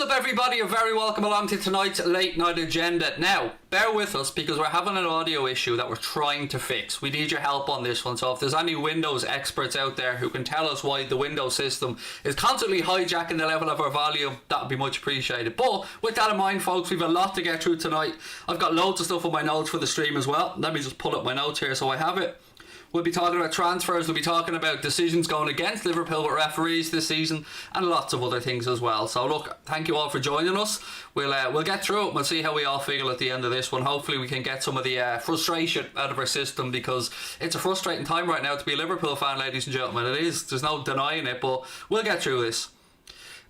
What's up everybody, you're very welcome along to tonight's late night agenda. Now, bear with us because we're having an audio issue that we're trying to fix. We need your help on this one, so if there's any Windows experts out there who can tell us why the Windows system is constantly hijacking the level of our volume, that would be much appreciated. But with that in mind folks, we've a lot to get through tonight. I've got loads of stuff on my notes for the stream as well. Let me just pull up my notes here so I have it. We'll be talking about transfers, we'll be talking about decisions going against Liverpool with referees this season, and lots of other things as well. So look, thank you all for joining us. We'll get through it, we'll see how we all feel at the end of this one. Hopefully we can get some of the frustration out of our system, because it's a frustrating time right now to be a Liverpool fan, ladies and gentlemen. It is, there's no denying it, but we'll get through this.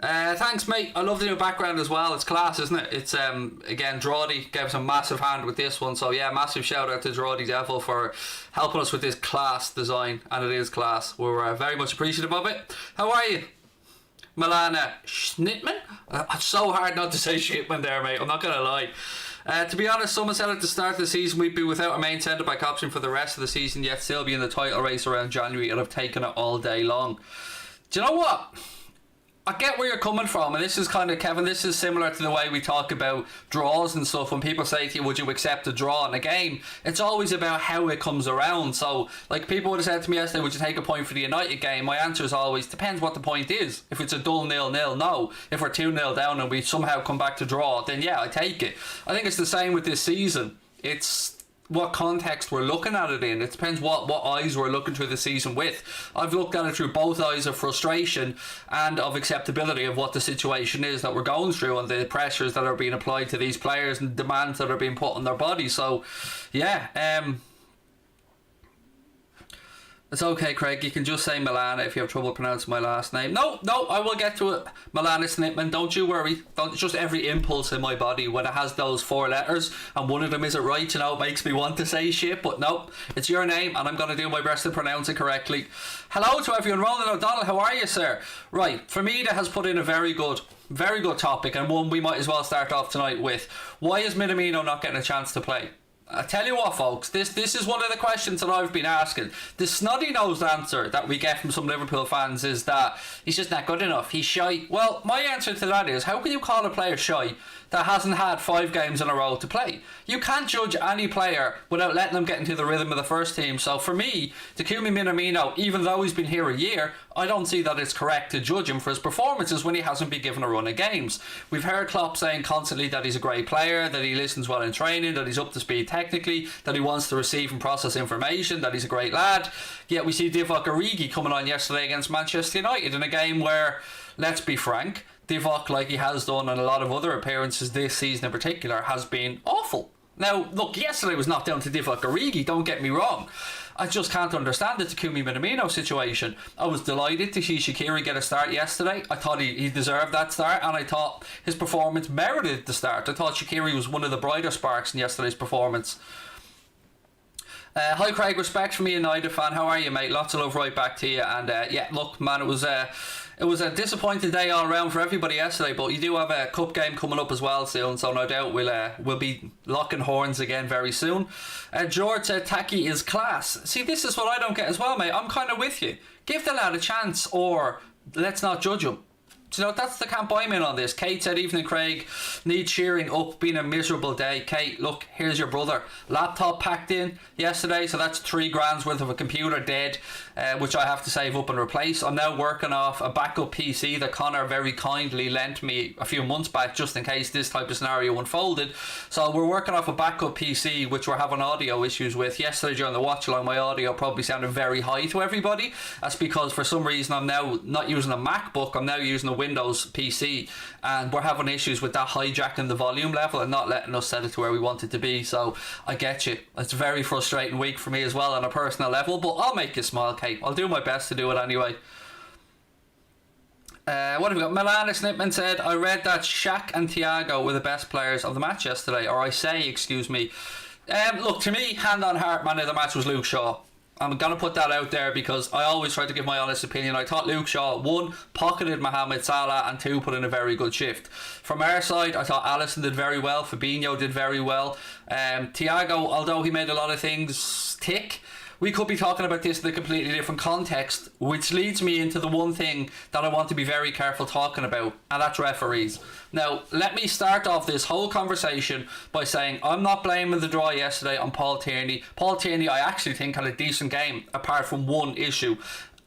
Thanks mate, I love the new background as well. It's class, isn't it? It's again, Drawdy gave us a massive hand with this one, so yeah, massive shout out to Drawdy Devil for helping us with this class design, and it is class. We're very much appreciative of it. How are you? Milana Schnitman? It's so hard not to say Schnitman there mate, I'm not gonna lie. To be honest, someone said at the start of the season we'd be without a main centre-back option for the rest of the season, yet still be in the title race around January, and I've taken it all day long. Do you know what? I get where you're coming from, and this is kind of, Kevin, this is similar to the way we talk about draws and stuff. When people say to you, would you accept a draw in a game, it's always about how it comes around. So like, people would have said to me yesterday, would you take a point for the United game? My answer is always, depends what the point is. If it's a dull 0-0, no. If we're 2-0 down and we somehow come back to draw, then yeah, I take it. I think it's the same with this season. It's what context we're looking at it in. It depends what eyes we're looking through the season with. I've looked at it through both eyes of frustration and of acceptability of what the situation is that we're going through, and the pressures that are being applied to these players and demands that are being put on their bodies. So yeah, it's okay, Craig. You can just say Milana if you have trouble pronouncing my last name. No, I will get to it. Milana Snitman, don't you worry. It's just every impulse in my body when it has those 4 letters and one of them isn't right, you know, it makes me want to say shit. But no, it's your name and I'm going to do my best to pronounce it correctly. Hello to everyone. Roland O'Donnell, how are you, sir? Right, Famida has put in a very good topic, and one we might as well start off tonight with. Why is Minamino not getting a chance to play? I tell you what folks, this is one of the questions that I've been asking. The snotty-nosed answer that we get from some Liverpool fans is that he's just not good enough, he's shy. Well, my answer to that is, how can you call a player shy that hasn't had 5 games in a row to play? You can't judge any player without letting them get into the rhythm of the first team. So for me, Takumi Minamino, even though he's been here a year, I don't see that it's correct to judge him for his performances when he hasn't been given a run of games. We've heard Klopp saying constantly that he's a great player, that he listens well in training, that he's up to speed technically, that he wants to receive and process information, that he's a great lad. Yet we see Divock Origi coming on yesterday against Manchester United in a game where, let's be frank, Divock, like he has done in a lot of other appearances this season in particular, has been awful. Now, look, yesterday was not down to Divock Origi, don't get me wrong. I just can't understand the Takumi Minamino situation. I was delighted to see Shaqiri get a start yesterday. I thought he deserved that start, and I thought his performance merited the start. I thought Shaqiri was one of the brighter sparks in yesterday's performance. Hi Craig, respect from me, United fan. How are you, mate? Lots of love right back to you. And yeah, look, man, it was a disappointing day all around for everybody yesterday, but you do have a cup game coming up as well soon, so no doubt we'll be locking horns again very soon. George said Taki is class. See, this is what I don't get as well, mate. I'm kind of with you. Give the lad a chance, or let's not judge him. So that's the camp I'm in on this. Kate said, evening Craig, need cheering up, been a miserable day. Kate, look, here's your brother. Laptop packed in yesterday, so that's 3 grand's worth of a computer dead, which I have to save up and replace. I'm now working off a backup PC that Connor very kindly lent me a few months back just in case this type of scenario unfolded. So we're working off a backup PC which we're having audio issues with. Yesterday during the watch along, my audio probably sounded very high to everybody. That's because for some reason I'm now not using a MacBook, I'm now using a Windows PC, and we're having issues with that hijacking the volume level and not letting us set it to where we want it to be. So I get you, it's a very frustrating week for me as well on a personal level, but I'll make you smile, Kate. I'll do my best to do it anyway. What have we got? Milana Snipman said, I read that Shaq and Thiago were the best players of the match yesterday, or I say, excuse me. Look, to me, hand on heart, man of the match was Luke Shaw. I'm going to put that out there because I always try to give my honest opinion. I thought Luke Shaw, 1, pocketed Mohamed Salah, and 2, put in a very good shift. From our side, I thought Alisson did very well, Fabinho did very well. Thiago, although he made a lot of things tick, we could be talking about this in a completely different context, which leads me into the one thing that I want to be very careful talking about, and that's referees. Now, let me start off this whole conversation by saying I'm not blaming the draw yesterday on Paul Tierney. Paul Tierney, I actually think, had a decent game, apart from one issue.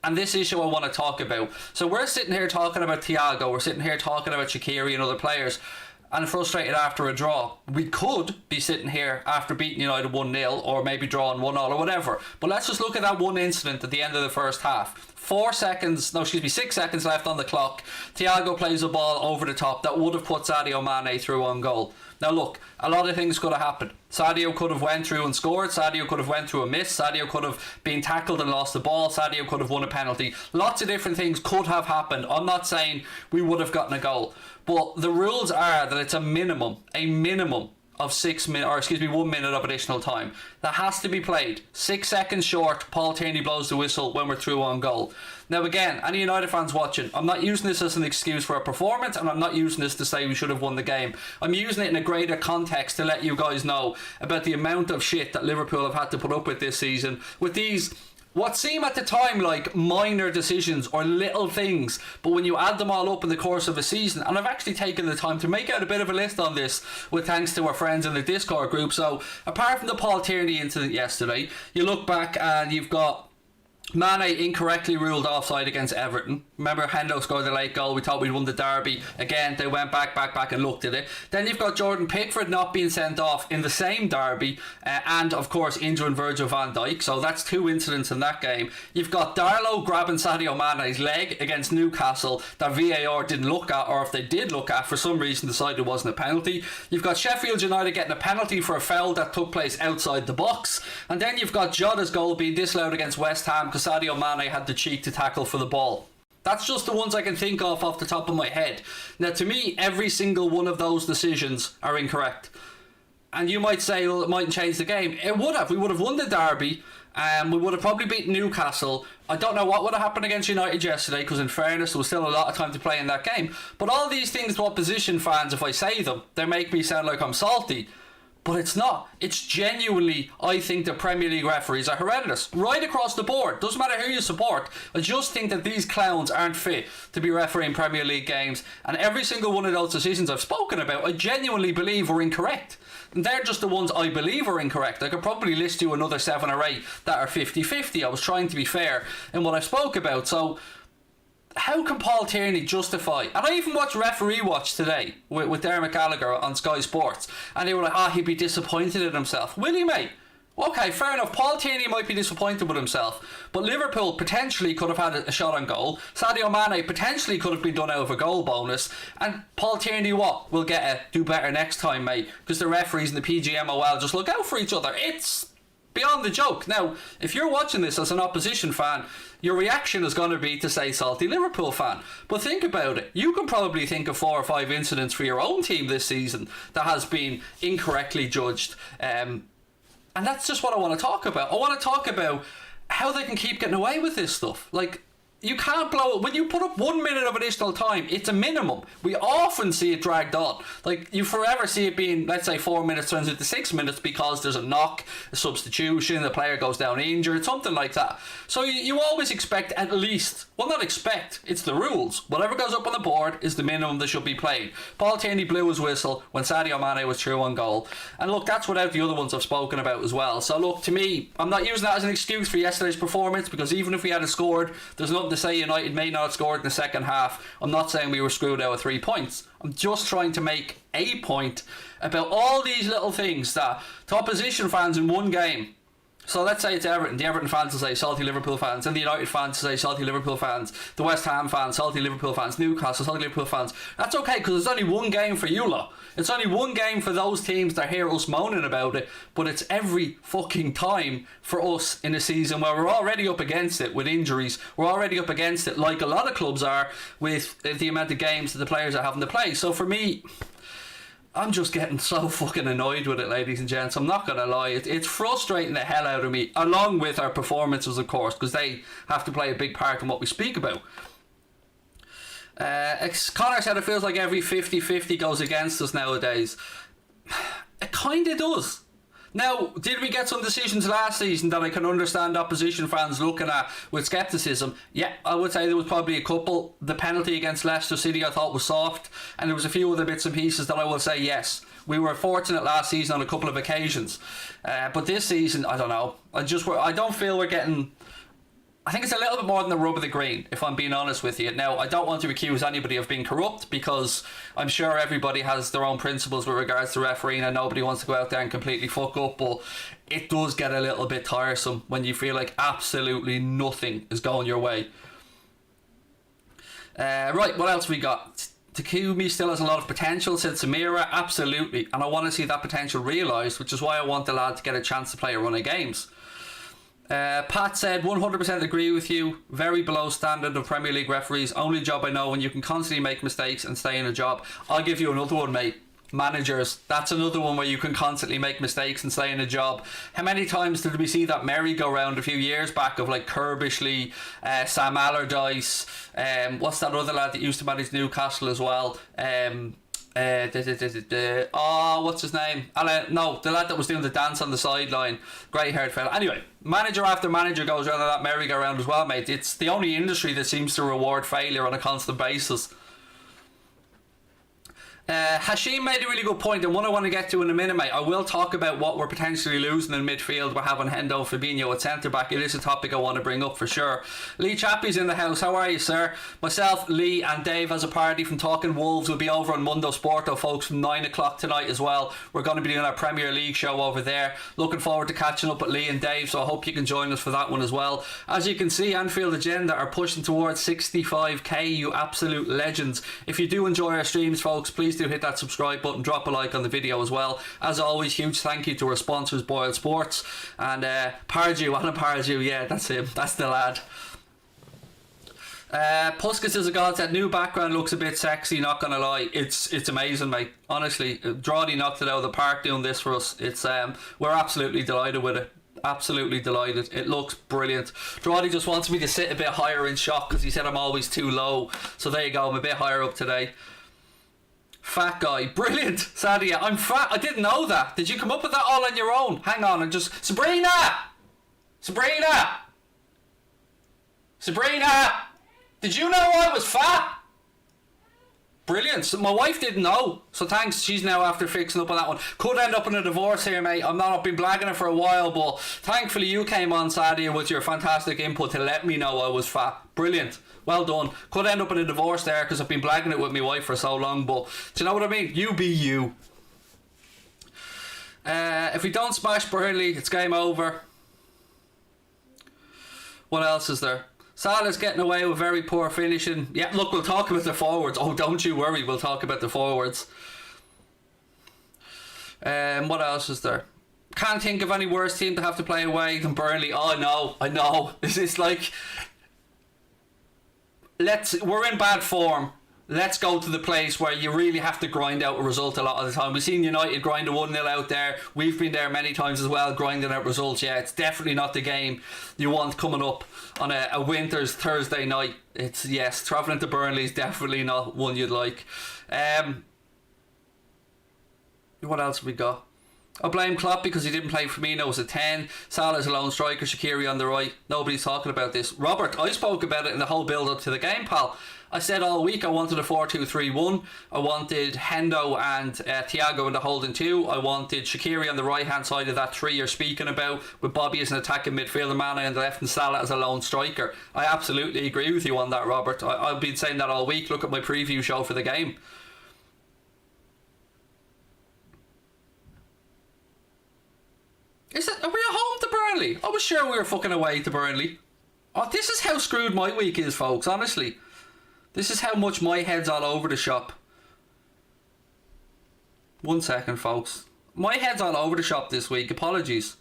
And this issue I want to talk about. So we're sitting here talking about Thiago, we're sitting here talking about Shaqiri and other players, and frustrated after a draw. We could be sitting here after beating United 1-0 or maybe drawing 1-0 or whatever. But let's just look at that one incident at the end of the first half. 6 seconds left on the clock. Thiago plays a ball over the top that would have put Sadio Mane through on goal. Now look, a lot of things could have happened. Sadio could have went through and scored. Sadio could have went through a miss. Sadio could have been tackled and lost the ball. Sadio could have won a penalty. Lots of different things could have happened. I'm not saying we would have gotten a goal. But the rules are that it's a minimum of 1 minute of additional time that has to be played. 6 seconds short, Paul Tierney blows the whistle when we're through on goal. Now again, any United fans watching, I'm not using this as an excuse for a performance, and I'm not using this to say we should have won the game. I'm using it in a greater context to let you guys know about the amount of shit that Liverpool have had to put up with this season, with these what seem at the time like minor decisions or little things, but when you add them all up in the course of a season, and I've actually taken the time to make out a bit of a list on this with thanks to our friends in the Discord group. So apart from the Paul Tierney incident yesterday, you look back and you've got Mane incorrectly ruled offside against Everton. Remember, Hendo scored the late goal. We thought we'd won the derby. Again, they went back and looked at it. Then you've got Jordan Pickford not being sent off in the same derby, and of course injuring Virgil van Dijk. So that's 2 incidents in that game. You've got Darlow grabbing Sadio Mane's leg against Newcastle that VAR didn't look at, or if they did look at, for some reason decided it wasn't a penalty. You've got Sheffield United getting a penalty for a foul that took place outside the box. And then you've got Jota's goal being disallowed against West Ham because Sadio Mane had the cheek to tackle for the ball. That's just the ones I can think of off the top of my head. Now, to me, every single one of those decisions are incorrect. And you might say, well, it mightn't change the game. It would have. We would have won the derby. We would have probably beaten Newcastle. I don't know what would have happened against United yesterday, because in fairness, there was still a lot of time to play in that game. But all these things to opposition fans, if I say them, they make me sound like I'm salty. But it's not. It's genuinely, I think the Premier League referees are horrendous. Right across the board. Doesn't matter who you support. I just think that these clowns aren't fit to be refereeing Premier League games. And every single one of those decisions I've spoken about, I genuinely believe were incorrect. And they're just the ones I believe are incorrect. I could probably list you another 7 or 8 that are 50-50. I was trying to be fair in what I spoke about. So how can Paul Tierney justify, and I even watched Referee Watch today with Dermot Gallagher on Sky Sports, and they were like, he'd be disappointed in himself. Will he, mate? Okay, fair enough. Paul Tierney might be disappointed with himself, but Liverpool potentially could have had a shot on goal. Sadio Mane potentially could have been done out of a goal bonus, and Paul Tierney will get a do better next time, mate, because the referees and the PGMOL just look out for each other. It's beyond the joke. Now, if you're watching this as an opposition fan, your reaction is going to be to say salty Liverpool fan. But think about it. You can probably think of 4 or 5 incidents for your own team this season that has been incorrectly judged. And that's just what I want to talk about. I want to talk about how they can keep getting away with this stuff. Like, you can't blow it. When you put up 1 minute of additional time, it's a minimum. We often see it dragged on. Like, you forever see it being, let's say 4 minutes turns into 6 minutes because there's a knock, a substitution, the player goes down injured, something like that. So you always expect at least, well, not expect, it's the rules. Whatever goes up on the board is the minimum that should be played. Paul Tierney blew his whistle when Sadio Mane was through on goal. And look, that's without the other ones I've spoken about as well. So look, to me, I'm not using that as an excuse for yesterday's performance, because even if we had scored, there's nothing to say United may not have scored in the second half. I'm not saying we were screwed out of 3 points. I'm just trying to make a point about all these little things that to opposition fans in one game. So let's say it's Everton. The Everton fans will say salty Liverpool fans, and the United fans will say salty Liverpool fans, the West Ham fans, salty Liverpool fans, Newcastle, salty Liverpool fans. That's okay, because it's only one game for you lot. It's only one game for those teams that hear us moaning about it, but it's every fucking time for us in a season where we're already up against it with injuries. We're already up against it, like a lot of clubs are, with the amount of games that the players are having to play. So for me, I'm just getting so fucking annoyed with it, ladies and gents. I'm not going to lie. It's frustrating the hell out of me, along with our performances, of course, because they have to play a big part in what we speak about. Connor said it feels like every 50-50 goes against us nowadays. It kind of does. Now, did we get some decisions last season that I can understand opposition fans looking at with scepticism? Yeah, I would say there was probably a couple. The penalty against Leicester City I thought was soft, and there was a few other bits and pieces that I will say yes. We were fortunate last season on a couple of occasions. But this season, I don't know. I don't feel we're getting... I think it's a little bit more than the rub of the green, if I'm being honest with you. Now, I don't want to accuse anybody of being corrupt, because I'm sure everybody has their own principles with regards to refereeing and nobody wants to go out there and completely fuck up, but it does get a little bit tiresome when you feel like absolutely nothing is going your way. Right, what else we got? Takumi still has a lot of potential, said Samira. Absolutely, and I want to see that potential realised, which is why I want the lad to get a chance to play a run of games. Pat said 100% agree with you, very below standard of Premier League referees, only job I know when you can constantly make mistakes and stay in a job. I'll give you another one, mate. Managers, that's another one where you can constantly make mistakes and stay in a job. How many times did we see that merry-go-round a few years back of like Kirbishley, Sam Allardyce, what's that other lad that used to manage Newcastle as well, what's his name? No, the lad that was doing the dance on the sideline, grey-haired fella. Anyway, manager after manager goes around on that merry-go-round as well, mate. It's the only industry that seems to reward failure on a constant basis. Hashim made a really good point, and one I want to get to in a minute, mate. I will talk about what we're potentially losing in midfield. We're having Hendo Fabinho at centre back. It is a topic I want to bring up for sure. Lee Chappie's in the house. How are you, sir? Myself, Lee, and Dave as a party from Talking Wolves will be over on Mundo Sporto, folks, from 9 o'clock tonight as well. We're going to be doing our Premier League show over there. Looking forward to catching up with Lee and Dave, so I hope you can join us for that one as well. As you can see, Anfield Agenda are pushing towards 65k, you absolute legends. If you do enjoy our streams, folks, please do hit that subscribe button, drop a like on the video as well. As always, huge thank you to our sponsors, Boyle Sports and Pardew. Alan Pardew, yeah, that's him, that's the lad. Puskas is a god. That new background looks a bit sexy, not gonna lie. It's amazing, mate. Honestly, Drawdy knocked it out of the park doing this for us. It's we're absolutely delighted with it. Absolutely delighted. It looks brilliant. Drawdy just wants me to sit a bit higher in shot because he said I'm always too low. So there you go, I'm a bit higher up today. Fat guy, brilliant. Sadia, I'm fat. I didn't know that. Did you come up with that all on your own? Hang on, and just Sabrina. Did you know I was fat? Brilliant. So my wife didn't know, so thanks. She's now after fixing up on that one. Could end up in a divorce here, mate. I've been blagging it for a while, but thankfully you came on, Sadia, with your fantastic input to let me know I was fat. Brilliant. Well done. Could end up in a divorce there because I've been blagging it with my wife for so long, but do you know what I mean? You be you. If we don't smash Burnley, it's game over. What else is there? Salah's getting away with very poor finishing. Yeah, look, we'll talk about the forwards. Oh, don't you worry, we'll talk about the forwards. What else is there? Can't think of any worse team to have to play away than Burnley. Oh, I know. This is like... we're in bad form. Let's go to the place where you really have to grind out a result a lot of the time. We've seen United grind a 1-0 out there. We've been there many times as well, grinding out results. Yeah, it's definitely not the game you want coming up on a winter's Thursday night. Yes, travelling to Burnley is definitely not one you'd like. What else have we got? I blame Klopp because he didn't play Firmino as a 10. Salah's a lone striker, Shaqiri on the right. Nobody's talking about this. Robert, I spoke about it in the whole build up to the game, pal. I said all week I wanted a 4-2-3-1. I wanted Hendo and Thiago in the holding 2. I wanted Shaqiri on the right hand side of that 3 you're speaking about, with Bobby as an attacking midfielder, Mane on the left and Salah as a lone striker. I absolutely agree with you on that, Robert. I've been saying that all week. Look at my preview show for the game. Are we at home to Burnley? I was sure we were fucking away to Burnley. Oh, this is how screwed my week is, folks, honestly. This is how much my head's all over the shop. 1 second, folks. My head's all over the shop this week. Apologies.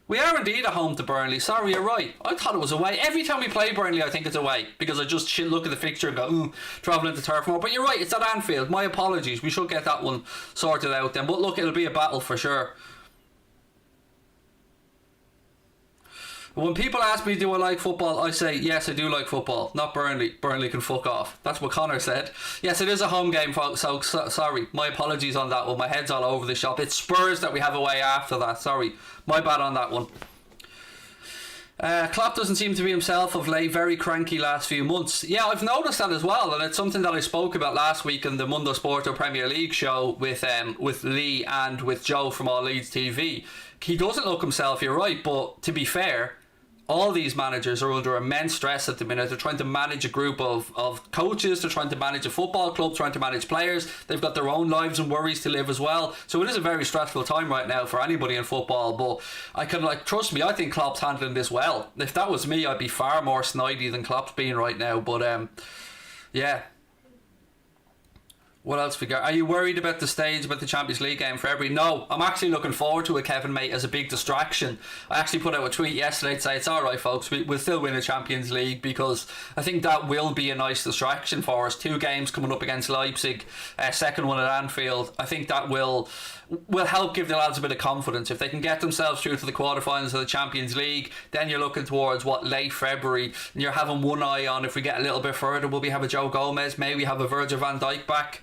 We are indeed at home to Burnley. Sorry, you're right. I thought it was away. Every time we play Burnley, I think it's away. Because I just look at the fixture and go, travelling to Turf Moor. But you're right, it's at Anfield. My apologies. We should get that one sorted out then. But look, it'll be a battle for sure. When people ask me, do I like football, I say, yes, I do like football. Not Burnley. Burnley can fuck off. That's what Connor said. Yes, it is a home game, folks, so sorry. My apologies on that one. My head's all over the shop. It's Spurs that we have away after that. Sorry. My bad on that one. Klopp doesn't seem to be himself of late, very cranky last few months. Yeah, I've noticed that as well, and it's something that I spoke about last week in the Mundo Sporto Premier League show with Lee and with Joe from All Leeds TV. He doesn't look himself, you're right, but to be fair, all these managers are under immense stress at the minute. They're trying to manage a group of coaches, they're trying to manage a football club, trying to manage players. They've got their own lives and worries to live as well. So it is a very stressful time right now for anybody in football. But I can, trust me, I think Klopp's handling this well. If that was me, I'd be far more snidey than Klopp's being right now. But yeah. What else we got? Are you worried about the stage, about the Champions League game for every? No, I'm actually looking forward to it, Kevin, mate, as a big distraction. I actually put out a tweet yesterday to say it's alright, folks, we'll still win the Champions League, because I think that will be a nice distraction for us. 2 games coming up against Leipzig, second one at Anfield. I think that will help give the lads a bit of confidence. If they can get themselves through to the quarterfinals of the Champions League, then you're looking towards late February, and you're having one eye on, if we get a little bit further, will we have a Joe Gomez, maybe we have a Virgil van Dijk back.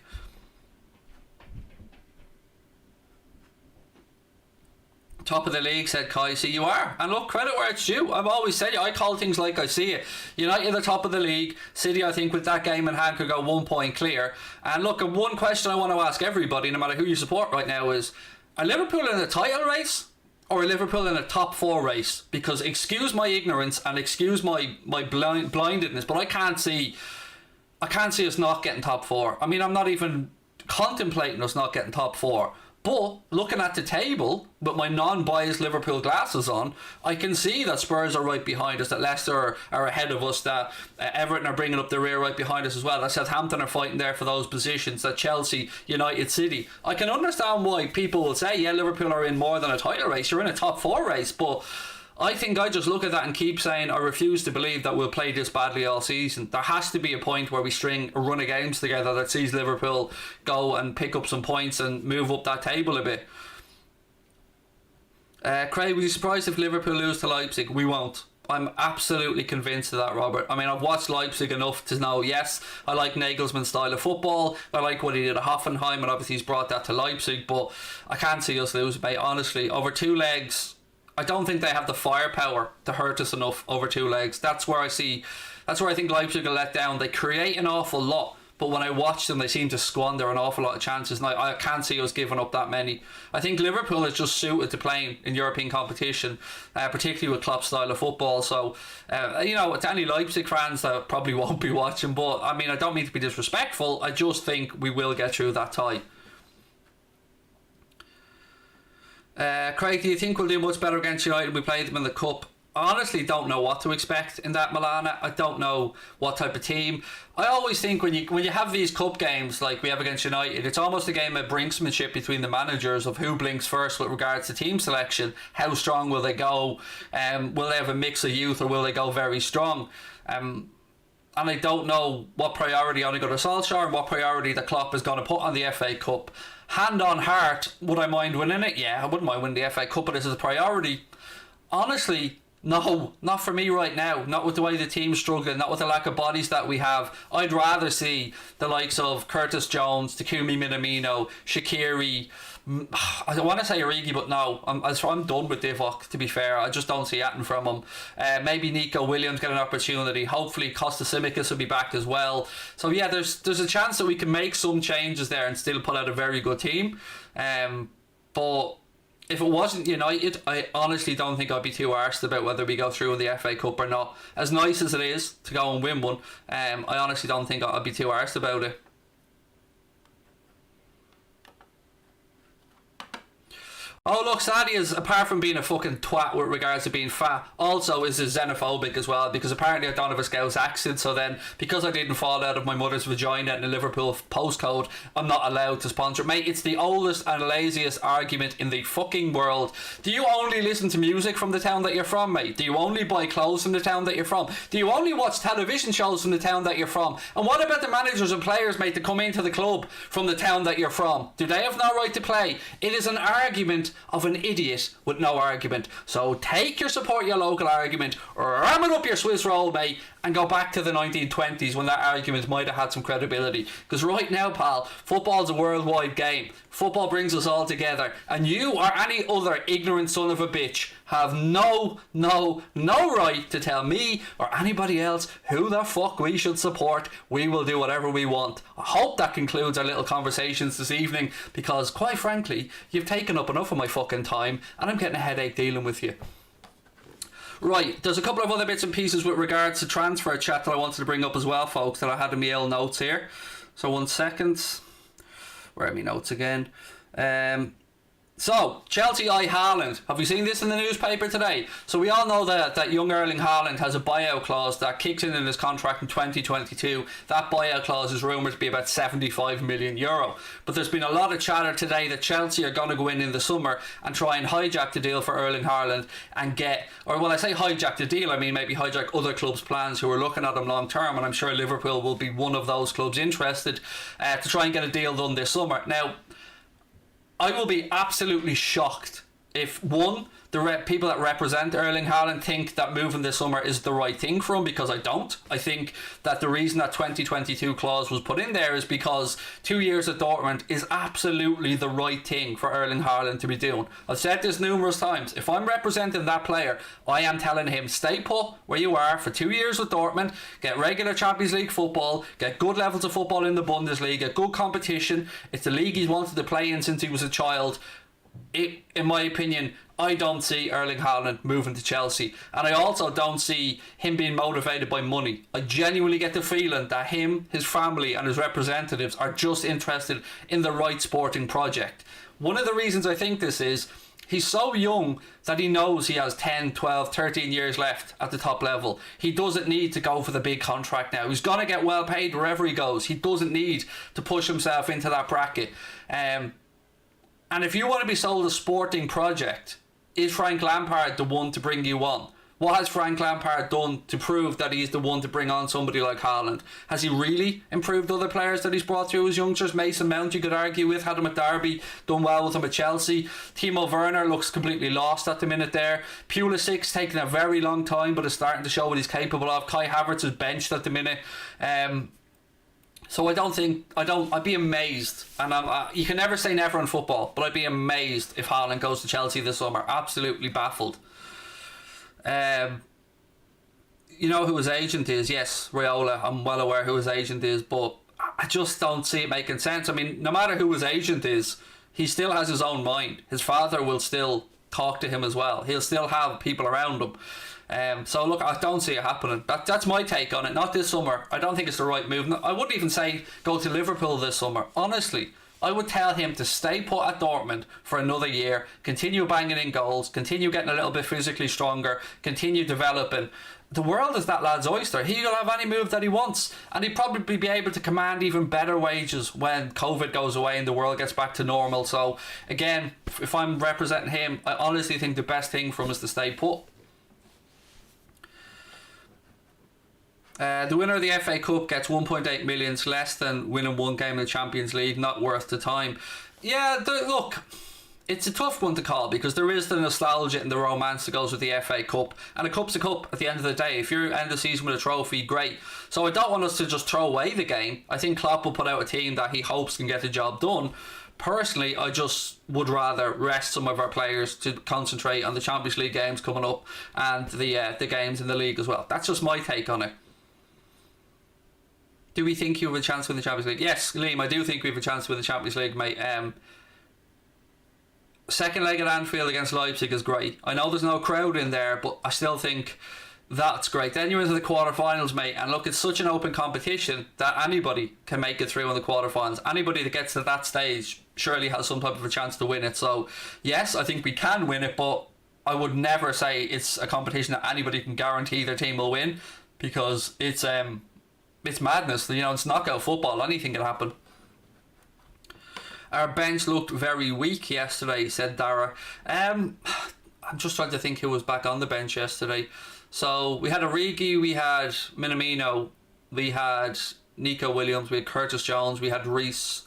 Top of the league, said Kai. See, you are. And look, credit where it's due. I've always said it. I call things like I see it. United are top of the league. City, I think, with that game in hand, could go 1 point clear. And look, one question I want to ask everybody, no matter who you support right now, is, are Liverpool in a title race? Or are Liverpool in a top 4 race? Because excuse my ignorance and excuse my blindedness, but I can't see us not getting top 4. I mean, I'm not even contemplating us not getting top 4. But looking at the table with my non-biased Liverpool glasses on, I can see that Spurs are right behind us, that Leicester are ahead of us, that Everton are bringing up the rear right behind us as well, that Southampton are fighting there for those positions, that Chelsea, United, City. I can understand why people will say, yeah, Liverpool are in more than a title race, you're in a top 4 race, but I think I just look at that and keep saying I refuse to believe that we'll play this badly all season. There has to be a point where we string a run of games together that sees Liverpool go and pick up some points and move up that table a bit. Craig, would you be surprised if Liverpool lose to Leipzig? We won't. I'm absolutely convinced of that, Robert. I mean, I've watched Leipzig enough to know, yes, I like Nagelsmann's style of football. I like what he did at Hoffenheim, and obviously he's brought that to Leipzig, but I can't see us lose, mate. Honestly, over 2 legs, I don't think they have the firepower to hurt us enough over 2 legs. That's where I think Leipzig are let down. They create an awful lot, but when I watch them, they seem to squander an awful lot of chances, and I can't see us giving up that many. I think Liverpool is just suited to playing in European competition, particularly with Klopp's style of football. So, to any Leipzig fans that probably won't be watching, but I mean, I don't mean to be disrespectful. I just think we will get through that tie. Craig, do you think we'll do much better against United? We played them in the Cup. I honestly don't know what to expect in that Milana. I don't know what type of team. I always think when you have these cup games like we have against United, it's almost a game of brinksmanship between the managers of who blinks first with regards to team selection. How strong will they go? Will they have a mix of youth, or will they go very strong? And I don't know what priority Ole Gunnar Solskjaer and what priority the Klopp is going to put on the FA Cup. Hand on heart, would I mind winning it? Yeah, I wouldn't mind winning the FA Cup, but this is a priority. Honestly, no, not for me right now. Not with the way the team's struggling, not with the lack of bodies that we have. I'd rather see the likes of Curtis Jones, Takumi Minamino, Shaqiri. I don't want to say Origi, but no, I'm done with Divock, to be fair. I just don't see anything from him. Maybe Nico Williams get an opportunity. Hopefully Costa Simicas will be back as well. So yeah, there's a chance that we can make some changes there and still put out a very good team. But if it wasn't United, I honestly don't think I'd be too arsed about whether we go through in the FA Cup or not. As nice as it is to go and win one, I honestly don't think I'd be too arsed about it. Oh look, Sadia's, apart from being a fucking twat with regards to being fat, also is xenophobic as well, because apparently I don't have a Scouse accent, so then because I didn't fall out of my mother's vagina in a Liverpool postcode, I'm not allowed to sponsor. Mate, it's the oldest and laziest argument in the fucking world. Do you only listen to music from the town that you're from, mate? Do you only buy clothes from the town that you're from? Do you only watch television shows from the town that you're from? And what about the managers and players, mate, that come into the club from the town that you're from? Do they have no right to play? It is an argument argument of an idiot with no argument. So take your support your local argument, or arm it up your Swiss roll, mate, and go back to the 1920s when that argument might have had some credibility. Because right now, pal, football's a worldwide game. Football brings us all together, and you or any other ignorant son of a bitch have no right to tell me or anybody else who the fuck we should support. We will do whatever we want. I hope that concludes our little conversations this evening, because quite frankly, you've taken up enough of my fucking time and I'm getting a headache dealing with you. Right, there's a couple of other bits and pieces with regards to transfer chat that I wanted to bring up as well, folks, that I had in my old notes here. So 1 second. Where are my notes again? So, Chelsea eye Haaland. Have you seen this in the newspaper today? So we all know that young Erling Haaland has a buyout clause that kicks in his contract in 2022. That buyout clause is rumoured to be about €75 million. But there's been a lot of chatter today that Chelsea are going to go in the summer and try and hijack the deal for Erling Haaland and get, or when I say hijack the deal, I mean maybe hijack other clubs' plans who are looking at him long term, and I'm sure Liverpool will be one of those clubs interested to try and get a deal done this summer. Now, I will be absolutely shocked if, one, the people that represent Erling Haaland think that moving this summer is the right thing for him, because I don't. I think that the reason that 2022 clause was put in there is because 2 years at Dortmund is absolutely the right thing for Erling Haaland to be doing. I've said this numerous times. If I'm representing that player, I am telling him, stay put where you are for 2 years with Dortmund, get regular Champions League football, get good levels of football in the Bundesliga, good competition. It's the league he's wanted to play in since he was a child. In my opinion, I don't see Erling Haaland moving to Chelsea, and I also don't see him being motivated by money. I genuinely get the feeling that him, his family and his representatives are just interested in the right sporting project. One of the reasons I think this is, he's so young that he knows he has 10, 12, 13 years left at the top level. He doesn't need to go for the big contract now. He's going to get well paid wherever he goes. He doesn't need to push himself into that bracket. And if you want to be sold a sporting project, is Frank Lampard the one to bring you on? What has Frank Lampard done to prove that he's the one to bring on somebody like Haaland? Has he really improved other players that he's brought through as youngsters? Mason Mount, you could argue with, had him at Derby, done well with him at Chelsea. Timo Werner looks completely lost at the minute there. Pulisic's taking a very long time, but is starting to show what he's capable of. Kai Havertz is benched at the minute. So I'd be amazed, and you can never say never in football, but I'd be amazed if Haaland goes to Chelsea this summer. Absolutely baffled. You know who his agent is? Yes, Raiola. I'm well aware who his agent is, but I just don't see it making sense. I mean, no matter who his agent is, he still has his own mind. His father will still talk to him as well. He'll still have people around him. So look, I don't see it happening. That's my take on it. Not this summer. I don't think it's the right move. I wouldn't even say go to Liverpool this summer. Honestly, I would tell him to stay put at Dortmund for another year, continue banging in goals, continue getting a little bit physically stronger, continue developing. The world is that lad's oyster. He will have any move that he wants, and he'd probably be able to command even better wages when COVID goes away and the world gets back to normal. So again, if I'm representing him, I honestly think the best thing for him is to stay put. The winner of the FA Cup gets 1.8 million, less than winning one game in the Champions League. Not worth the time. Yeah, look, it's a tough one to call, because there is the nostalgia and the romance that goes with the FA Cup, and a cup's a cup at the end of the day. If you end the season with a trophy, great. So I don't want us to just throw away the game. I think Klopp will put out a team that he hopes can get the job done. Personally, I just would rather rest some of our players to concentrate on the Champions League games coming up and the games in the league as well. That's just my take on it. Do we think you have a chance to win the Champions League? Yes, Liam, I do think we have a chance to win the Champions League, mate. Second leg at Anfield against Leipzig is great. I know there's no crowd in there, but I still think that's great. Then you're into the quarterfinals, mate, and look, it's such an open competition that anybody can make it through in the quarterfinals. Anybody that gets to that stage surely has some type of a chance to win it. So yes, I think we can win it, but I would never say it's a competition that anybody can guarantee their team will win, because it's madness. You know, it's knockout football. Anything can happen. Our bench looked very weak yesterday, said Dara. I'm just trying to think who was back on the bench yesterday. So we had Origi, we had Minamino, we had Nico Williams, we had Curtis Jones, we had Reece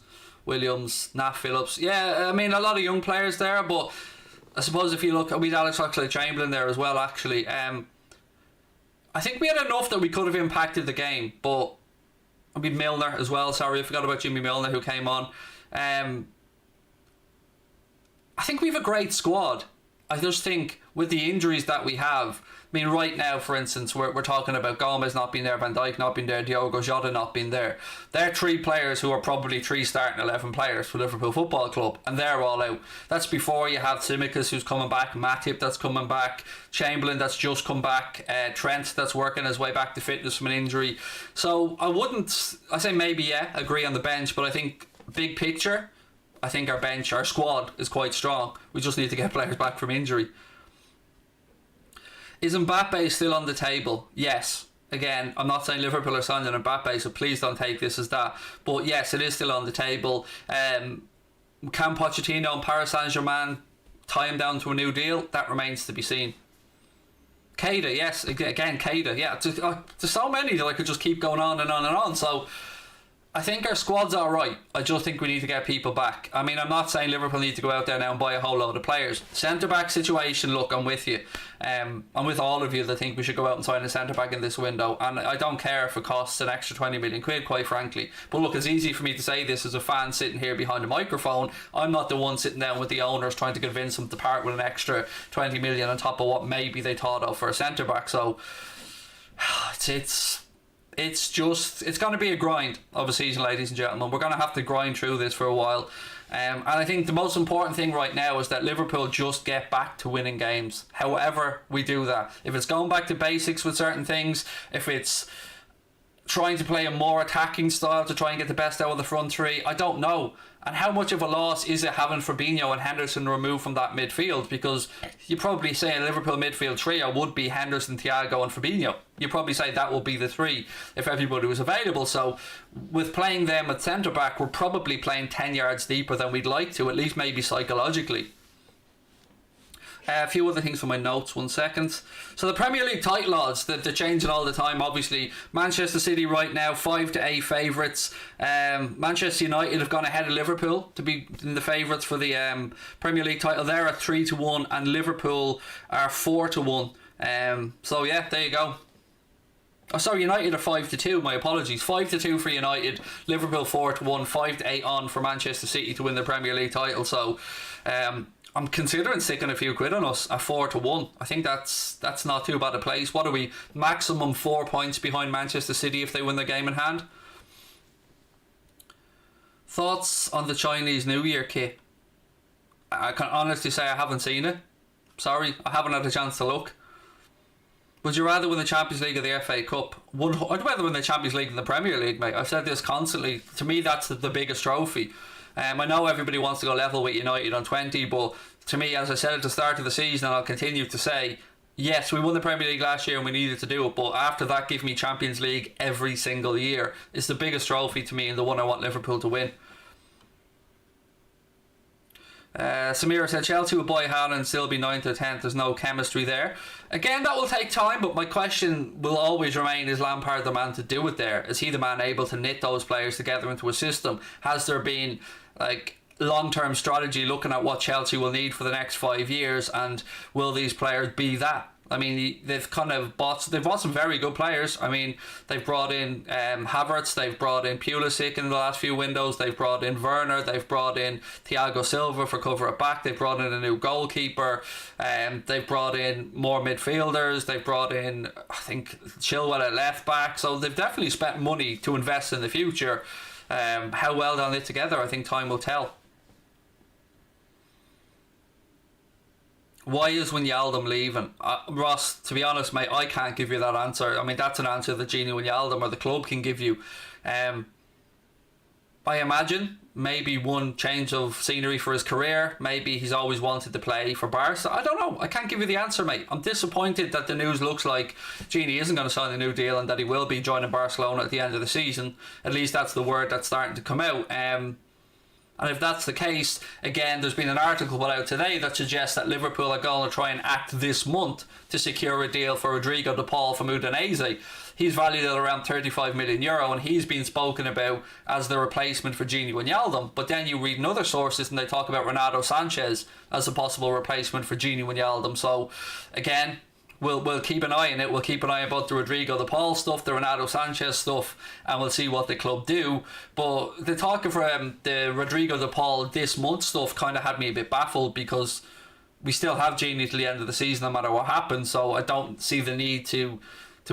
Williams, Nat Phillips. Yeah, I mean, a lot of young players there, but I suppose if you look, we had Alex Oxlade-Chamberlain there as well, actually. I think we had enough that we could have impacted the game, but I mean Milner as well. Sorry, I forgot about Jimmy Milner who came on. I think we have a great squad. I just think with the injuries that we have, I mean, right now, for instance, we're talking about Gomez not being there, Van Dijk not being there, Diogo Jota not being there. They're three players who are probably three starting 11 players for Liverpool Football Club, and they're all out. That's before you have Tsimikas who's coming back, Matip that's coming back, Chamberlain that's just come back, Trent that's working his way back to fitness from an injury. So I say maybe, yeah, agree on the bench, but I think big picture, I think our squad is quite strong. We just need to get players back from injury. Is Mbappe still on the table? Yes. Again, I'm not saying Liverpool are signing Mbappe, so please don't take this as that. But yes, it is still on the table. Can Pochettino and Paris Saint-Germain tie him down to a new deal? That remains to be seen. Keita, yes. Again, Keita. Yeah, there's so many that I could just keep going on and on and on. So I think our squad's alright. I just think we need to get people back. I mean, I'm not saying Liverpool need to go out there now and buy a whole load of players. Centre-back situation, look, I'm with you. I'm with all of you that think we should go out and sign a centre-back in this window. And I don't care if it costs an extra 20 million quid, quite frankly. But look, it's easy for me to say this as a fan sitting here behind a microphone. I'm not the one sitting down with the owners trying to convince them to part with an extra 20 million on top of what maybe they thought of for a centre-back. So it's going to be a grind of a season, ladies and gentlemen. We're going to have to grind through this for a while. And I think the most important thing right now is that Liverpool just get back to winning games. However we do that. If it's going back to basics with certain things, if it's trying to play a more attacking style to try and get the best out of the front three, I don't know. And how much of a loss is it having Fabinho and Henderson removed from that midfield? Because you probably say a Liverpool midfield trio would be Henderson, Thiago and Fabinho. You probably say that would be the three if everybody was available. So with playing them at centre-back, we're probably playing 10 yards deeper than we'd like to, at least maybe psychologically. A few other things from my notes, 1 second. So the Premier League title odds, they're changing all the time, obviously. Manchester City right now, 5-8 favourites. Manchester United have gone ahead of Liverpool to be in the favourites for the Premier League title. They're at 3-1 and Liverpool are 4-1. So yeah, there you go. Oh, sorry, United are 5-2, my apologies. 5-2 for United, Liverpool 4-1, 5-8 on for Manchester City to win the Premier League title. So I'm considering sticking a few quid on us at 4-1. I think that's not too bad a place. What are we? Maximum 4 points behind Manchester City if they win the game in hand. Thoughts on the Chinese New Year kit? I can honestly say I haven't seen it. Sorry, I haven't had a chance to look. Would you rather win the Champions League or the FA Cup? I'd rather win the Champions League than the Premier League, mate. I've said this constantly. To me, that's the biggest trophy. I know everybody wants to go level with United on 20, but to me, as I said at the start of the season, and I'll continue to say, yes, we won the Premier League last year and we needed to do it, but after that, give me Champions League every single year. It's the biggest trophy to me and the one I want Liverpool to win. Samira said Chelsea will buy Haaland and still be 9th or 10th. There's no chemistry there. Again, that will take time, but my question will always remain, is Lampard the man to do it there? Is he the man able to knit those players together into a system? Has there been long-term strategy looking at what Chelsea will need for the next 5 years, and will these players be that? I mean, they've bought some very good players. I mean, they've brought in Havertz, they've brought in Pulisic in the last few windows, they've brought in Werner, they've brought in Thiago Silva for cover at back, they've brought in a new goalkeeper, they've brought in more midfielders, they've brought in, I think, Chilwell at left back. So they've definitely spent money to invest in the future. How well they'll knit together, I think time will tell. Why is Wijnaldum leaving? Ross, to be honest, mate, I can't give you that answer. I mean, that's an answer that Gini Wijnaldum or the club can give you. I imagine maybe one change of scenery for his career. Maybe he's always wanted to play for Barca. I don't know. I can't give you the answer, mate. I'm disappointed that the news looks like Gini isn't going to sign a new deal and that he will be joining Barcelona at the end of the season. At least that's the word that's starting to come out. And And if that's the case, again, there's been an article put out today that suggests that Liverpool are going to try and act this month to secure a deal for Rodrigo de Paul from Udinese. He's valued at around €35 million, and he's been spoken about as the replacement for Gini Wijnaldum. But then you read in other sources and they talk about Renato Sanchez as a possible replacement for Gini Wijnaldum. So again, We'll keep an eye on it. We'll keep an eye about the Rodrigo de Paul stuff, the Renato Sanchez stuff, and we'll see what the club do. But the talk of the Rodrigo de Paul this month stuff kind of had me a bit baffled, because we still have Gini till the end of the season no matter what happens. So I don't see the need to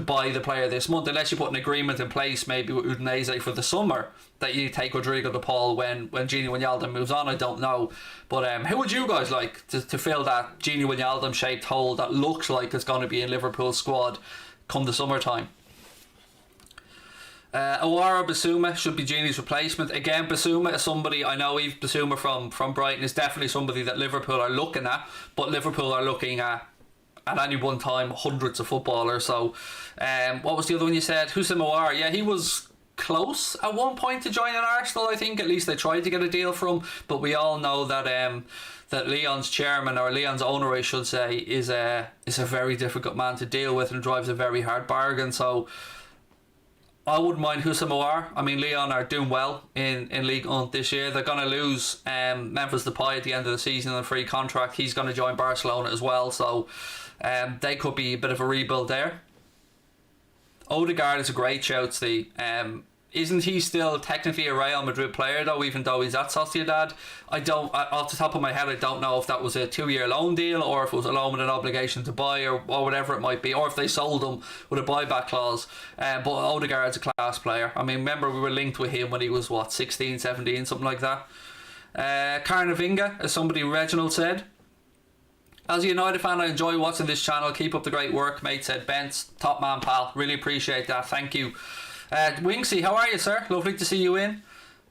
buy the player this month, unless you put an agreement in place maybe with Udinese for the summer that you take Rodrigo de Paul when Gini Wijnaldum moves on. I don't know. But who would you guys like to fill that Gini Wijnaldum shaped hole that looks like it's going to be in Liverpool's squad come the summertime? Awara Bissouma should be Gini's replacement. Again, Bissouma is somebody, I know Yves Bissouma from Brighton is definitely somebody that Liverpool are looking at, but Liverpool are looking at any one time hundreds of footballers. So what was the other one you said? Houssem Aouar. Yeah, he was close at one point to joining Arsenal, I think. At least they tried to get a deal from him, but we all know that that Lyon's chairman, or Lyon's owner I should say, is a very difficult man to deal with and drives a very hard bargain. So I wouldn't mind Houssem Aouar. I mean, Lyon are doing well in League 1 this year. They're going to lose Memphis Depay at the end of the season on a free contract. He's going to join Barcelona as well, so they could be a bit of a rebuild there. Odegaard is a great shout, Steve. Isn't he still technically a Real Madrid player though, even though he's at Sociedad? Off the top of my head, I don't know if that was a 2-year loan deal, or if it was a loan with an obligation to buy, or whatever it might be, or if they sold him with a buyback clause. But Odegaard's a class player. I mean, remember we were linked with him when he was 16, 17, something like that. Carnavinga, as somebody Reginald said. As a United fan, I enjoy watching this channel. Keep up the great work, mate, said Bence. Top man, pal. Really appreciate that. Thank you. Wingsy, how are you, sir? Lovely to see you in.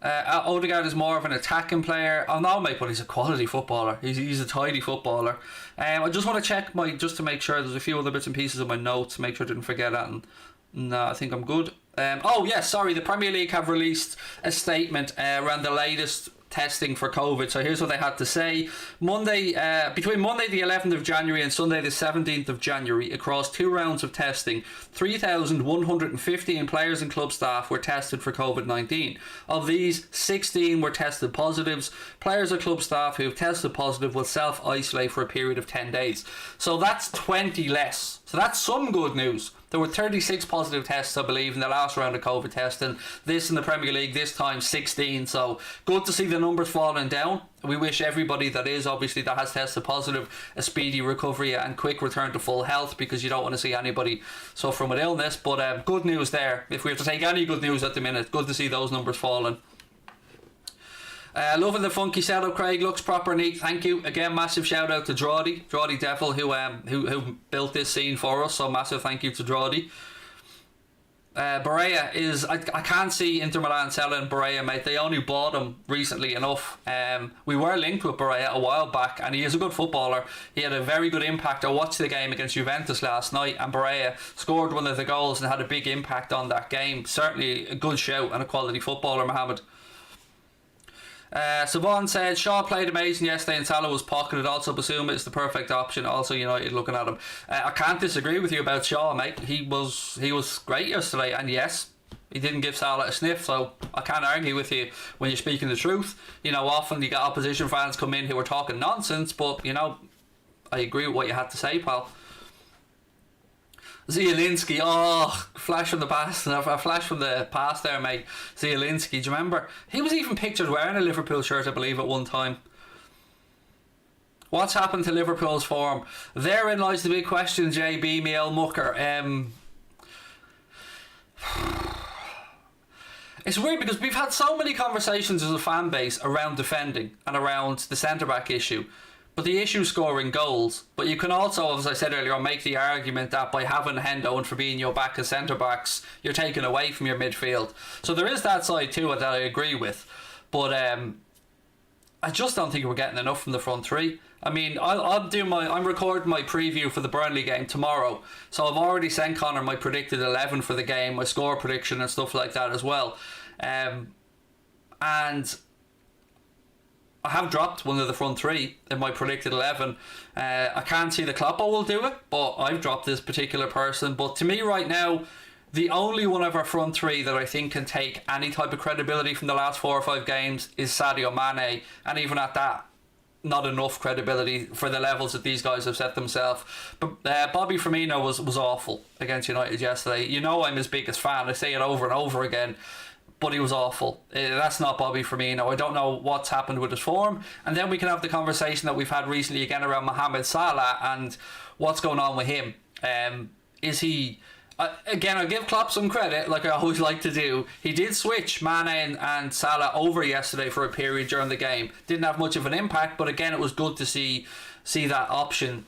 Odegaard is more of an attacking player. I know, mate, but he's a quality footballer. He's a tidy footballer. I just want to check just to make sure. There's a few other bits and pieces of my notes to make sure I didn't forget that. And no, I think I'm good. Sorry. The Premier League have released a statement around the latest testing for COVID. So here's what they had to say. Between Monday the 11th of January and Sunday the 17th of January, across 2 rounds of testing, 3,115 players and club staff were tested for COVID-19. Of these, 16 were tested positives. Players or club staff who have tested positive will self-isolate for a period of 10 days. So that's 20 less. So that's some good news. There were 36 positive tests, I believe, in the last round of COVID testing. This in the Premier League, this time 16. So good to see the numbers falling down. We wish everybody that has tested positive a speedy recovery and quick return to full health, because you don't want to see anybody suffering with illness. But good news there. If we have to take any good news at the minute, good to see those numbers falling. Loving the funky setup, Craig. Looks proper neat. Thank you. Again, massive shout out to Drawdy Devil, who built this scene for us. So massive thank you to Drawdy. Barea is... I can't see Inter Milan selling Barea, mate. They only bought him recently enough. We were linked with Barea a while back, and he is a good footballer. He had a very good impact. I watched the game against Juventus last night, and Barea scored one of the goals and had a big impact on that game. Certainly a good shout and a quality footballer, Mohammed. Savon said Shaw played amazing yesterday and Salah was pocketed. Also Basuma is the perfect option. Also United looking at him. I can't disagree with you about Shaw, mate. He was great yesterday, and yes, he didn't give Salah a sniff, so I can't argue with you when you're speaking the truth. You know, often you get opposition fans come in who are talking nonsense, but you know, I agree with what you had to say, pal. Zielinski, flash from the past, a flash from the past there, mate. Zielinski, do you remember? He was even pictured wearing a Liverpool shirt, I believe, at one time. What's happened to Liverpool's form? Therein lies the big question, JB, Miel Mucker. It's weird because we've had so many conversations as a fan base around defending and around the centre-back issue. But the issue scoring goals. But you can also, as I said earlier, make the argument that by having Hendo and Fabinho back as centre-backs, you're taking away from your midfield. So there is that side to it that I agree with. But I just don't think we're getting enough from the front three. I mean, I'm recording my preview for the Burnley game tomorrow. So I've already sent Connor my predicted 11 for the game, my score prediction and stuff like that as well. And I have dropped one of the front three in my predicted 11. I can't see the Kloppo will do it, but I've dropped this particular person. But to me right now, the only one of our front three that I think can take any type of credibility from the last 4 or 5 games is Sadio Mane, and even at that, not enough credibility for the levels that these guys have set themselves. But Bobby Firmino was awful against United yesterday. You know I'm his biggest fan. I say it over and over again. But he was awful. That's not Bobby Firmino. I don't know what's happened with his form. And then we can have the conversation that we've had recently again around Mohamed Salah and what's going on with him. Is he... again, I'll give Klopp some credit, like I always like to do. He did switch Mane and Salah over yesterday for a period during the game. Didn't have much of an impact, but again, it was good to see that option.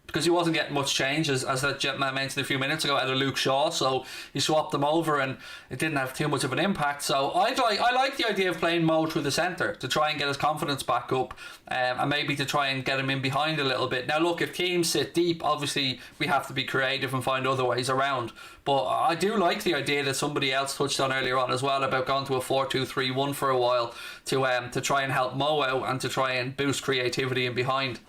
Because he wasn't getting much change, as that gentleman mentioned a few minutes ago, out of Luke Shaw, so he swapped them over and it didn't have too much of an impact. So I like the idea of playing Mo through the centre to try and get his confidence back up, and maybe to try and get him in behind a little bit. Now look, if teams sit deep, obviously we have to be creative and find other ways around. But I do like the idea that somebody else touched on earlier on as well about going to a 4-2-3-1 for a while to try and help Mo out and to try and boost creativity in behind.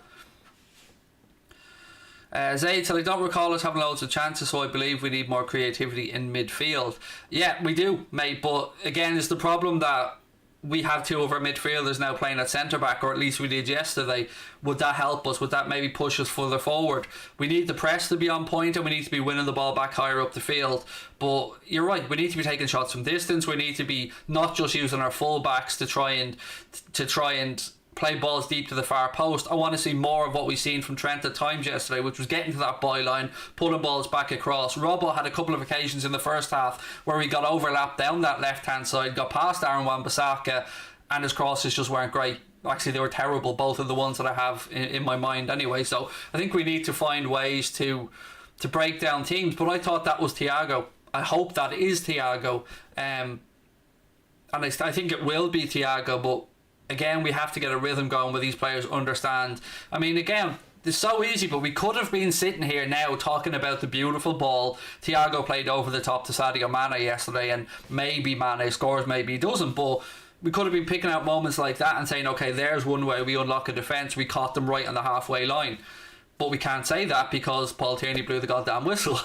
Zaid said, I don't recall us having loads of chances, so I believe we need more creativity in midfield. Yeah, we do, mate, but again, it's the problem that we have 2 of our midfielders now playing at centre-back, or at least we did yesterday. Would that help us? Would that maybe push us further forward? We need the press to be on point, and we need to be winning the ball back higher up the field. But you're right, we need to be taking shots from distance. We need to be not just using our full-backs to try and play balls deep to the far post. I want to see more of what we've seen from Trent at times yesterday, which was getting to that byline, pulling balls back across. Robbo had a couple of occasions in the first half where he got overlapped down that left hand side, got past Aaron Wan-Bissaka, and his crosses just weren't great. Actually, they were terrible, both of the ones that I have in my mind anyway. So I think we need to find ways to break down teams. But I thought that was Thiago. I hope that is Thiago. And I think it will be Thiago, but again, we have to get a rhythm going where these players understand. I mean, again, it's so easy, but we could have been sitting here now talking about the beautiful ball Thiago played over the top to Sadio Mane yesterday, and maybe Mane scores, maybe he doesn't, but we could have been picking out moments like that and saying, okay, there's one way we unlock a defence, we caught them right on the halfway line. But we can't say that because Paul Tierney blew the goddamn whistle.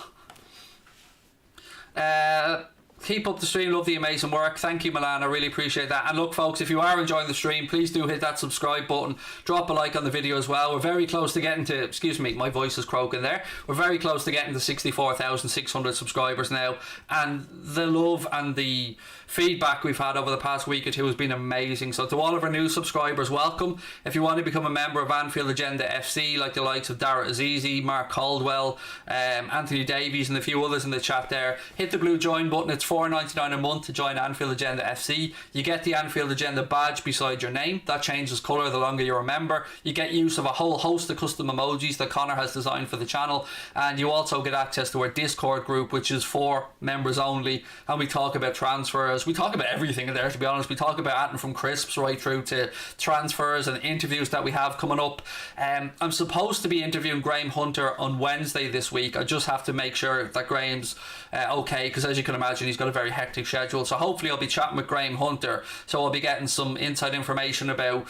Keep up the stream, love the amazing work. Thank you, Milan, I really appreciate that. And look, folks, if you are enjoying the stream, please do hit that subscribe button, drop a like on the video as well. We're very close to getting to, excuse me, my voice is croaking there, we're very close to getting to 64,600 subscribers now, and the love and the feedback we've had over the past week or two has been amazing. So to all of our new subscribers, welcome. If you want to become a member of Anfield Agenda FC, like the likes of Dara Azizi, Mark Caldwell, Anthony Davies and a few others in the chat there, hit the blue join button. It's $4.99 a month to join Anfield Agenda FC. You get the Anfield Agenda badge beside your name. That changes colour the longer you're a member. You get use of a whole host of custom emojis that Connor has designed for the channel, and you also get access to our Discord group, which is for members only, and we talk about transfers. We talk about everything in there, to be honest. We talk about anything from crisps right through to transfers and interviews that we have coming up. I'm supposed to be interviewing Graham Hunter on Wednesday this week. I just have to make sure that Graham's okay, because as you can imagine, he's got a very hectic schedule. So hopefully I'll be chatting with Graham Hunter, so I'll be getting some inside information about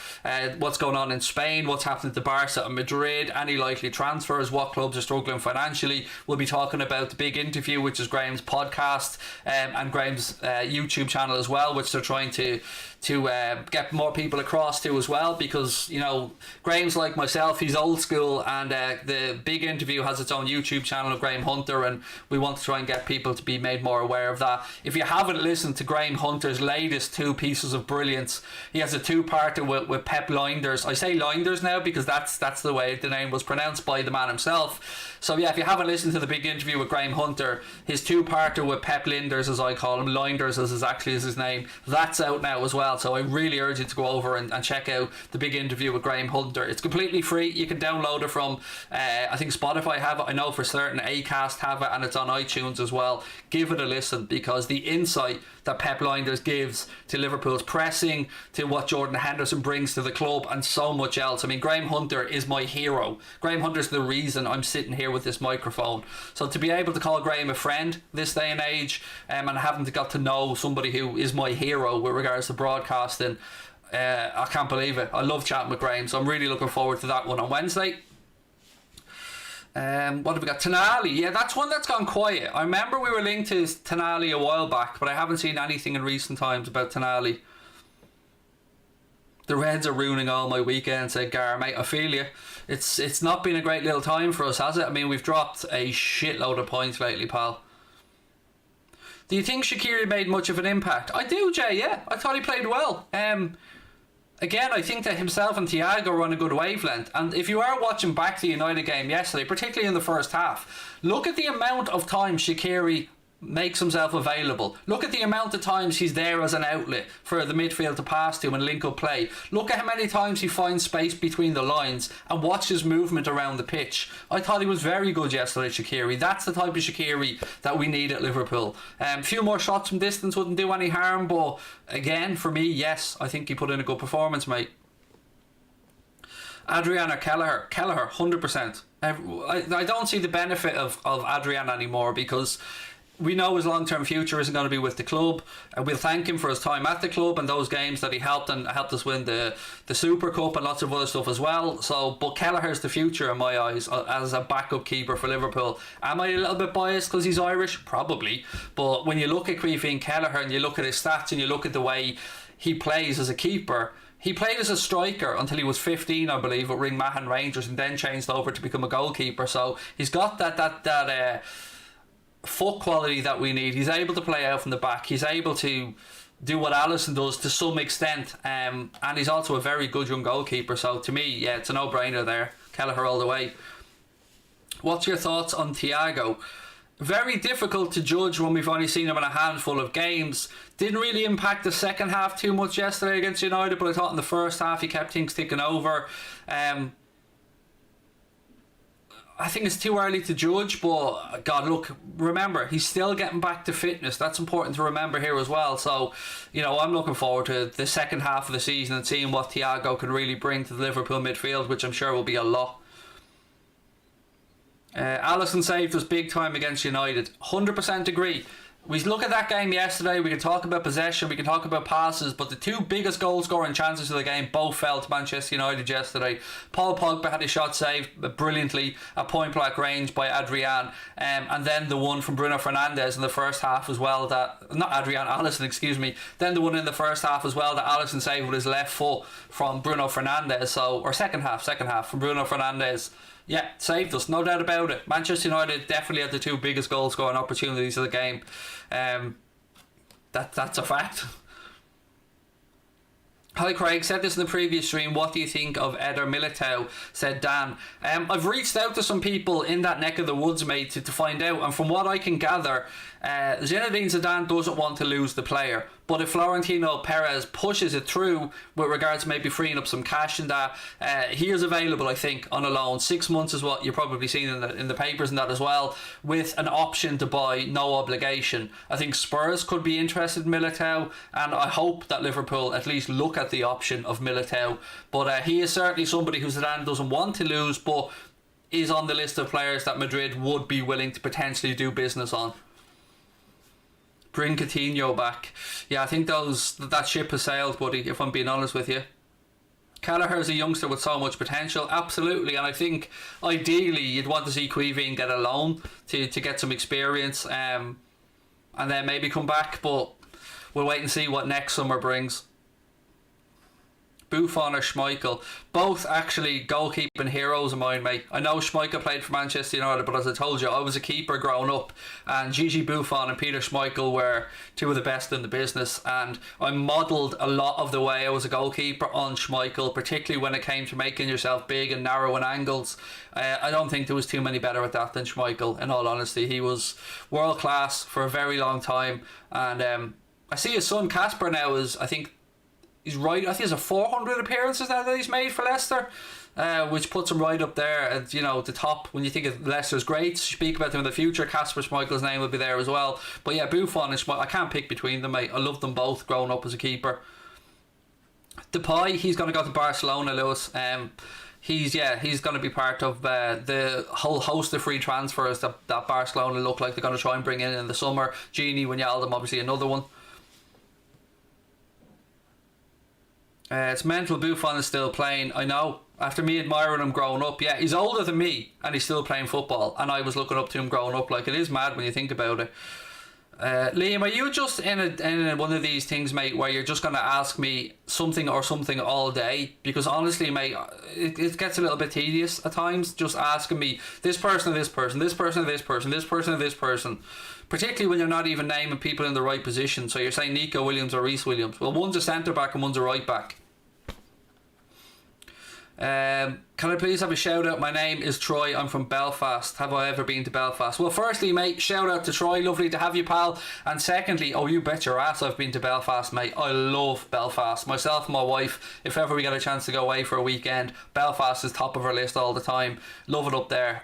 what's going on in Spain, what's happening to Barca and Madrid, any likely transfers, what clubs are struggling financially. We'll be talking about the big interview, which is Graham's podcast, and Graham's YouTube channel as well, which they're trying to get more people across to as well, because, you know, Graham's like myself, he's old school, and the big interview has its own YouTube channel of Graham Hunter, and we want to try and get people to be made more aware of that. If you haven't listened to Graham Hunter's latest 2 pieces of brilliance, he has a 2-parter with Pep Linders. I say Linders now because that's the way the name was pronounced by the man himself. So yeah, if you haven't listened to the big interview with Graham Hunter, his 2-parter with Pep Linders, as I call him, Linders as is his name, that's out now as well. So I really urge you to go over and check out the big interview with Graham Hunter. It's completely free. You can download it from I think Spotify have it, I know for certain Acast have it, and it's on iTunes as well. Give it a listen, because the insight that Pep Linders gives to Liverpool's pressing, to what Jordan Henderson brings to the club, and so much else. I mean, Graham Hunter is my hero. Graham Hunter's the reason I'm sitting here with this microphone. So to be able to call Graham a friend this day and age, and having got to know somebody who is my hero with regards to broadcasting, I can't believe it. I love chatting with Graham, so I'm really looking forward to that one on Wednesday. What have we got? Tonali. Yeah, that's one that's gone quiet. I remember we were linked to Tonali a while back, but I haven't seen anything in recent times about Tonali. The Reds are ruining all my weekend, said Gar. Mate, I feel you. It's not been a great little time for us, has it? I mean, we've dropped a shitload of points lately, pal. Do you think Shaqiri made much of an impact? I do, Jay, yeah. I thought he played well. Again, I think that himself and Thiago are on a good wavelength. And if you are watching back the United game yesterday, particularly in the first half, look at the amount of time Shaqiri makes himself available. Look at the amount of times he's there as an outlet for the midfield to pass to and link up play. Look at how many times he finds space between the lines and watch his movement around the pitch. I thought he was very good yesterday, Shaqiri. That's the type of Shaqiri that we need at Liverpool. A few more shots from distance wouldn't do any harm, but again, for me, yes, I think he put in a good performance, mate. Adrian or Kelleher? Kelleher, 100%. I don't see the benefit of Adrian anymore because we know his long-term future isn't going to be with the club. We'll thank him for his time at the club and those games that he helped us win the Super Cup and lots of other stuff as well. But Kelleher's the future in my eyes as a backup keeper for Liverpool. Am I a little bit biased because he's Irish? Probably. But when you look at Caoimhín Kelleher and you look at his stats and you look at the way he plays as a keeper, he played as a striker until he was 15, I believe, at Ringmahon Rangers, and then changed over to become a goalkeeper. So he's got that foot quality that we need. He's able to play out from the back. He's able to do what Alisson does to some extent, and he's also a very good young goalkeeper. So to me, yeah, it's a no-brainer there. Kelleher all the way. What's your thoughts on Thiago? Very difficult to judge when we've only seen him in a handful of games. Didn't really impact the second half too much yesterday against United, but I thought in the first half he kept things ticking over. I think it's too early to judge, but God, look, remember, he's still getting back to fitness. That's important to remember here as well. So, I'm looking forward to the second half of the season and seeing what Thiago can really bring to the Liverpool midfield, which I'm sure will be a lot. Alisson saved us big time against United. 100% agree. We look at that game yesterday, we can talk about possession, we can talk about passes, but the two biggest goal scoring chances of the game both fell to Manchester United yesterday. Paul Pogba had his shot saved brilliantly at point blank range by Adrian, and then the one from Bruno Fernandes in the first half as well, then the one in the first half as well that Alisson saved with his left foot from Bruno Fernandes, or second half from Bruno Fernandes. Yeah, saved us, no doubt about it. Manchester United definitely had the two biggest goal scoring opportunities of the game. That's a fact. Hi Craig, said this in the previous stream. What do you think of Eder Militao? Said Dan. I've reached out to some people in that neck of the woods, mate, to find out, and from what I can gather, Zinedine Zidane doesn't want to lose the player, but if Florentino Perez pushes it through with regards to maybe freeing up some cash and that, he is available, I think, on a loan. 6 months is what you're probably seeing in the papers and that as well, with an option to buy, no obligation. I think Spurs could be interested in Militao, and I hope that Liverpool at least look at the option of Militao, but he is certainly somebody who Zidane doesn't want to lose, but is on the list of players that Madrid would be willing to potentially do business on. Bring Coutinho back. Yeah, I think that ship has sailed, buddy, if I'm being honest with you. Kelleher's a youngster with so much potential, absolutely, and I think ideally you'd want to see Caoimhín get a loan to get some experience, and then maybe come back, but we'll wait and see what next summer brings. Buffon or Schmeichel, both actually goalkeeping heroes of mine, mate. I know Schmeichel played for Manchester United, but as I told you, I was a keeper growing up, and Gigi Buffon and Peter Schmeichel were two of the best in the business, and I modelled a lot of the way I was a goalkeeper on Schmeichel, particularly when it came to making yourself big and narrow in angles. I don't think there was too many better at that than Schmeichel, in all honesty. He was world class for a very long time, and I see his son Casper now is, I think he's a 400 appearances now that he's made for Leicester, which puts him right up there at, the top. When you think of Leicester's greats, speak about them in the future, Kasper Schmeichel's name will be there as well. But yeah, Buffon and Schmeichel, I can't pick between them, mate. I love them both growing up as a keeper. Depay, he's going to go to Barcelona, Lewis. He's going to be part of the whole host of free transfers that Barcelona look like they're going to try and bring in the summer. Gini, Wijnaldum, obviously another one. It's mental. Buffon is still playing. I know. After me admiring him growing up, yeah, he's older than me and he's still playing football. And I was looking up to him growing up. Like, it is mad when you think about it. Liam, are you just in one of these things, mate, where you're just going to ask me something all day? Because honestly, mate, it gets a little bit tedious at times, just asking me this person or this person, this person or this person, this person or this person. Particularly when you're not even naming people in the right position. So you're saying Nico Williams or Reece Williams. Well, one's a centre back and one's a right back. Can I please have a shout out? My name is Troy. I'm from Belfast. Have I ever been to Belfast? Well, firstly, mate, shout out to Troy. Lovely to have you, pal. And secondly, oh, you bet your ass I've been to Belfast, mate. I love Belfast. Myself and my wife, if ever we get a chance to go away for a weekend, Belfast is top of our list all the time. Love it up there.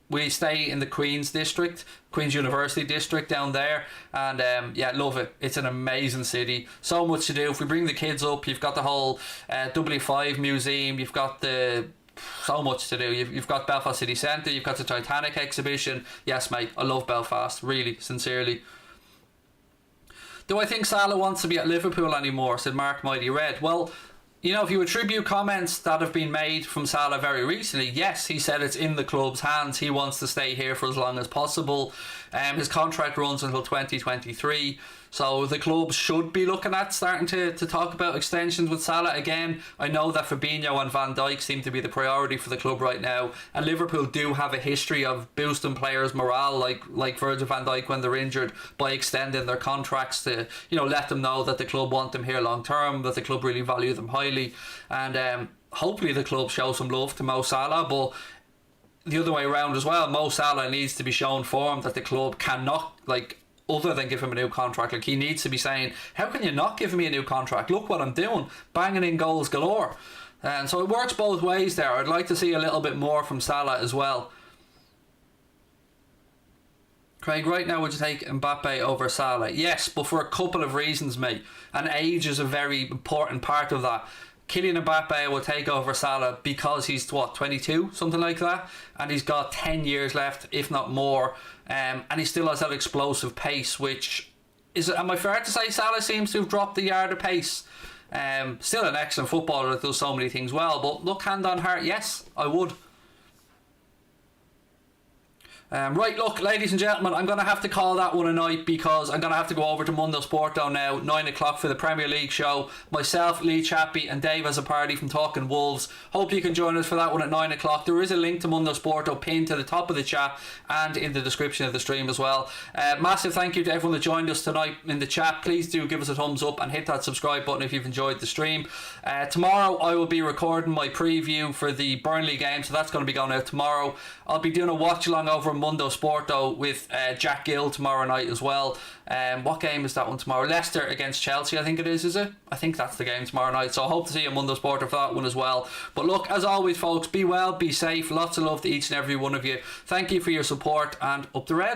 We stay in the Queen's University district down there, and yeah, love it. It's an amazing city. So much to do. If we bring the kids up, you've got the whole W5 museum. You've got so much to do. You've got Belfast City Centre. You've got the Titanic exhibition. Yes, mate, I love Belfast. Really, sincerely. Do I think Salah wants to be at Liverpool anymore? Said Mark Mighty Red. Well, you know, if you attribute comments that have been made from Salah very recently, yes, he said it's in the club's hands. He wants to stay here for as long as possible. His contract runs until 2023. So the club should be looking at starting to talk about extensions with Salah again. I know that Fabinho and Van Dijk seem to be the priority for the club right now, and Liverpool do have a history of boosting players' morale, like Virgil van Dijk when they're injured, by extending their contracts to, you know, let them know that the club want them here long term, that the club really value them highly, and hopefully the club show some love to Mo Salah. But the other way around as well, Mo Salah needs to be shown form that the club cannot, like, other than give him a new contract. Like, he needs to be saying, how can you not give me a new contract? Look what I'm doing, banging in goals galore. And so it works both ways there. I'd like to see a little bit more from Salah as well. Craig, right now would you take Mbappe over Salah? Yes, but for a couple of reasons, mate, and age is a very important part of that. Kylian Mbappe will take over Salah because he's 22, something like that, and he's got 10 years left, if not more, and he still has that explosive pace, which is, am I fair to say Salah seems to have dropped the yard of pace? Still an excellent footballer that does so many things well, but look, hand on heart, yes, I would. Right, look, ladies and gentlemen, I'm going to have to call that one a night because I'm going to have to go over to Mundo Sporto now, 9 o'clock for the Premier League show. Myself, Lee Chappie and Dave as a party from Talking Wolves. Hope you can join us for that one at 9 o'clock. There is a link to Mundo Sporto pinned to the top of the chat and in the description of the stream as well. Massive thank you to everyone that joined us tonight in the chat. Please do give us a thumbs up and hit that subscribe button if you've enjoyed the stream. Tomorrow I will be recording my preview for the Burnley game, so that's going to be going out tomorrow. I'll be doing a watch along over Mundo Sporto with Jack Gill tomorrow night as well. What game is that one tomorrow? Leicester against Chelsea, I think it is it? I think that's the game tomorrow night, so I hope to see you on Mundo Sporto for that one as well. But look, as always folks, be well, be safe, lots of love to each and every one of you. Thank you for your support, and up the Reds.